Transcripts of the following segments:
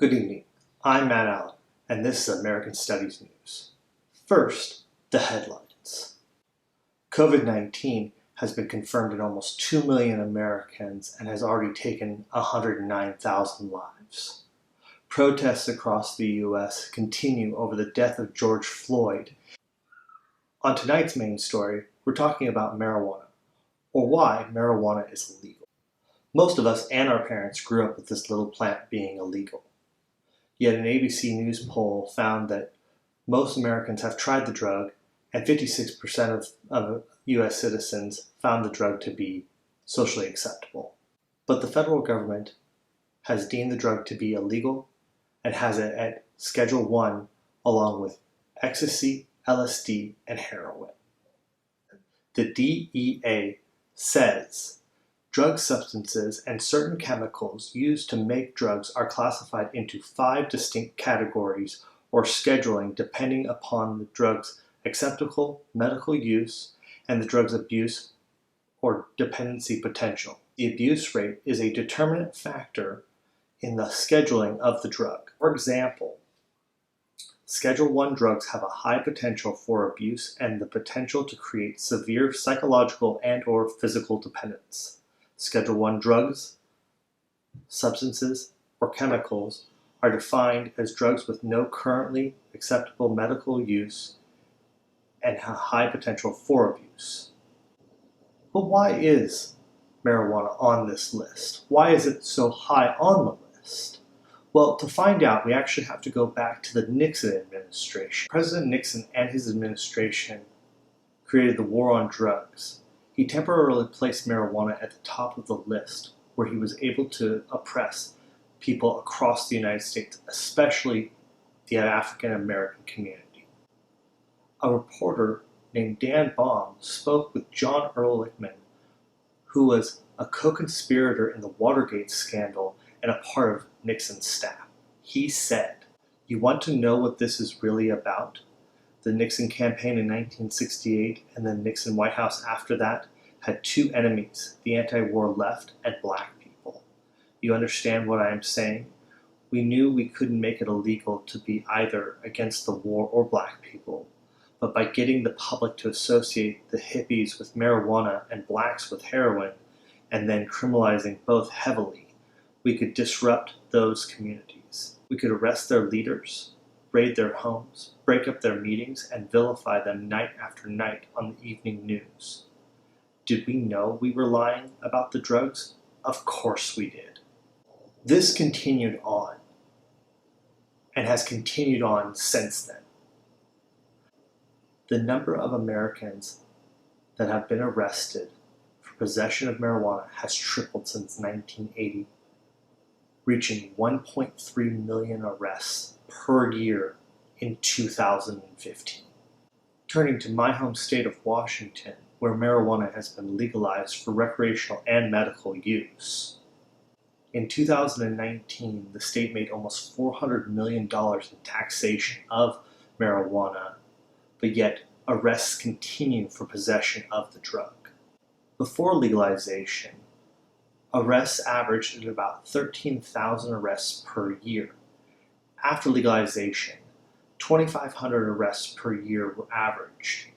Good evening. I'm Matt Allen, and this is American Studies News. First, the headlines. COVID-19 has been confirmed in almost 2 million Americans and has already taken 109,000 lives. Protests across the U.S. continue over the death of George Floyd. On tonight's main story, we're talking about marijuana, or why marijuana is illegal. Most of us and our parents grew up with this little plant being illegal. Yet an ABC News poll found that most Americans have tried the drug, and 56% of U.S. citizens found the drug to be socially acceptable. But the federal government has deemed the drug to be illegal and has it at Schedule 1 along with ecstasy, LSD, and heroin. The DEA says drug substances and certain chemicals used to make drugs are classified into 5 distinct categories or scheduling depending upon the drug's acceptable medical use and the drug's abuse or dependency potential. The abuse rate is a determinant factor in the scheduling of the drug. For example, Schedule 1 drugs have a high potential for abuse and the potential to create severe psychological and/or physical dependence. Schedule 1 drugs, substances, or chemicals are defined as drugs with no currently acceptable medical use and have high potential for abuse. But why is marijuana on this list? Why is it so high on the list? Well, to find out, we actually have to go back to the Nixon administration. President Nixon and his administration created the war on drugs. He temporarily placed marijuana at the top of the list, where he was able to oppress people across the United States, especially the African American community. A reporter named Dan Baum spoke with John Ehrlichman, who was a co-conspirator in the Watergate scandal and a part of Nixon's staff. He said, "You want to know what this is really about? The Nixon campaign in 1968 and the Nixon White House after that had 2 enemies, the anti-war left and black people. You understand what I am saying? We knew we couldn't make it illegal to be either against the war or black people, but by getting the public to associate the hippies with marijuana and blacks with heroin, and then criminalizing both heavily, we could disrupt those communities. We could arrest their leaders, raid their homes, break up their meetings, and vilify them night after night on the evening news. Did we know we were lying about the drugs? Of course we did." This continued on, and has continued on since then. The number of Americans that have been arrested for possession of marijuana has tripled since 1980, reaching 1.3 million arrests per year in 2015. Turning to my home state of Washington, where marijuana has been legalized for recreational and medical use. In 2019, the state made almost $400 million in taxation of marijuana, but yet arrests continue for possession of the drug. Before legalization, arrests averaged at about 13,000 arrests per year. After legalization, 2,500 arrests per year were averaged,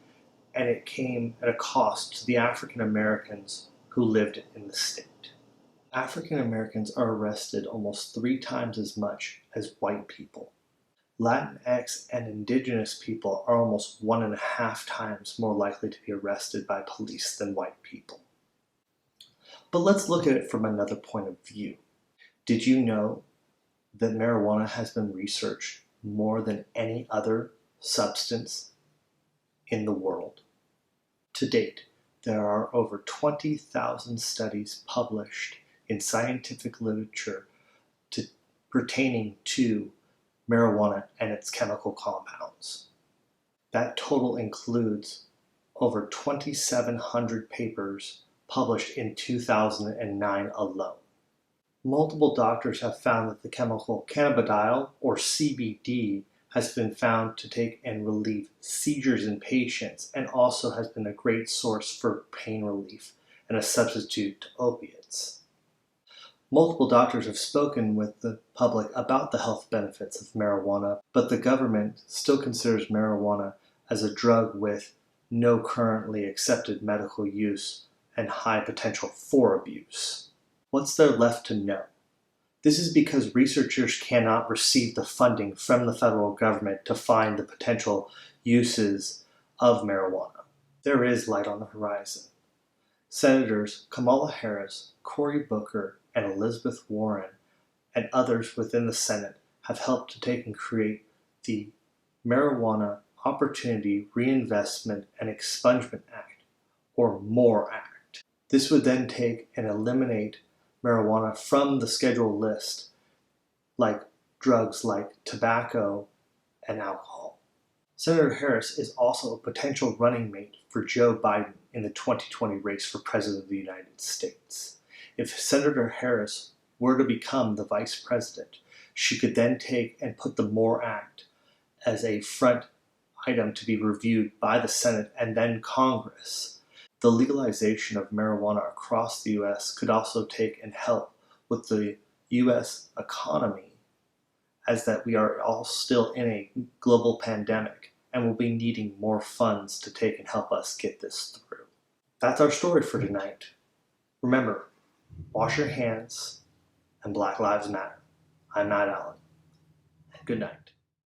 and it came at a cost to the African Americans who lived in the state. African Americans are arrested almost 3 times as much as white people. Latinx and indigenous people are almost 1.5 times more likely to be arrested by police than white people. But let's look at it from another point of view. Did you know that marijuana has been researched more than any other substance in the world? To date, there are over 20,000 studies published in scientific literature pertaining to marijuana and its chemical compounds. That total includes over 2,700 papers published in 2009 alone. Multiple doctors have found that the chemical cannabidiol, or CBD, has been found to take and relieve seizures in patients, and also has been a great source for pain relief and a substitute to opiates. Multiple doctors have spoken with the public about the health benefits of marijuana, but the government still considers marijuana as a drug with no currently accepted medical use and high potential for abuse. What's there left to know? This is because researchers cannot receive the funding from the federal government to find the potential uses of marijuana. There is light on the horizon. Senators Kamala Harris, Cory Booker, and Elizabeth Warren, and others within the Senate have helped to take and create the Marijuana Opportunity Reinvestment and Expungement Act, or MORE Act. This would then take and eliminate marijuana from the schedule list, like drugs like tobacco and alcohol. Senator Harris is also a potential running mate for Joe Biden in the 2020 race for President of the United States. If Senator Harris were to become the vice president, she could then take and put the MORE Act as a front item to be reviewed by the Senate and then Congress. The legalization of marijuana across the U.S. could also take and help with the U.S. economy, as that we are all still in a global pandemic and will be needing more funds to take and help us get this through. That's our story for tonight. Remember, wash your hands and Black Lives Matter. I'm Matt Allen, and good night.